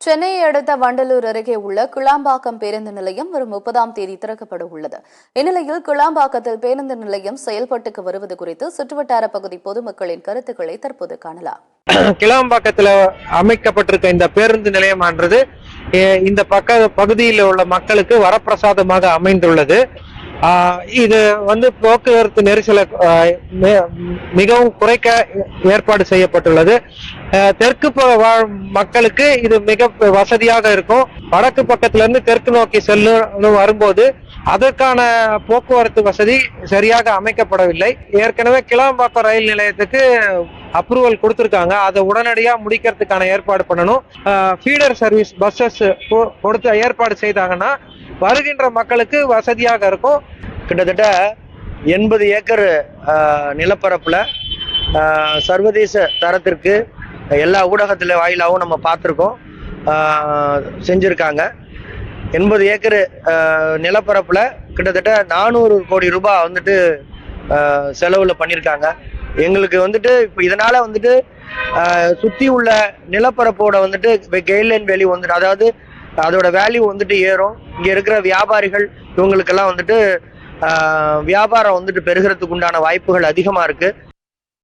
சென்னையை அடுத்த வண்டலூர் அருகே உள்ள கிளாம்பாக்கம் பேருந்து நிலையம் வரும் 30ஆம் தேதி திறக்கப்பட உள்ளது. இந்நிலையில் கிளாம்பாக்கத்தில் பேருந்து நிலையம் செயல்பட்டுக்கு வருவது குறித்து சுற்றுவட்டார பகுதி பொதுமக்களின் கருத்துக்களை தற்போது காணலாம். கிளாம்பாக்கத்தில் அமைக்கப்பட்டிருக்க இந்த பேருந்து நிலையமானது இந்த பகுதியில் உள்ள மக்களுக்கு வரப்பிரசாதமாக அமைந்துள்ளது. இது போக்குவரத்து நெரிசலை மிகவும் குறைக்க ஏற்பாடு செய்யப்பட்டுள்ளது. தெற்கு மக்களுக்கு இது மிக வசதியாக இருக்கும். வடக்கு பக்கத்துல இருந்து தெற்கு நோக்கி செல்லும் வரும்போது அதற்கான போக்குவரத்து வசதி சரியாக அமைக்கப்படவில்லை. ஏற்கனவே கிளாம்பாக்கம் ரயில் நிலையத்துக்கு அப்ரூவல் கொடுத்திருக்காங்க. அதை உடனடியா முடிக்கிறதுக்கான ஏற்பாடு பண்ணணும். ஃபீடர் சர்வீஸ் பஸ்ஸஸ் கொடுத்து ஏற்பாடு செய்தாங்கன்னா வருகின்ற மக்களுக்கு வசதியாக இருக்கும். கிட்டத்தட்ட 80 ஏக்கர் நிலப்பரப்புல சர்வதேச தரத்திற்கு எல்லா ஊடகத்துல வாயிலாகவும் நம்ம பார்த்துருக்கோம், செஞ்சிருக்காங்க. 80 ஏக்கர் நிலப்பரப்புல கிட்டத்தட்ட 400 கோடி ரூபாய் செலவுல பண்ணியிருக்காங்க. எங்களுக்கு இப்போ இதனால சுத்தி உள்ள நிலப்பரப்போட கெய்ட்லைன் வேல்யூ அதாவது அதோட வேல்யூ ஏறும். இங்க இருக்கிற வியாபாரிகள் இவங்களுக்கெல்லாம் வியாபாரம் பெருகிறதுக்கு உண்டான வாய்ப்புகள் அதிகமா இருக்கு.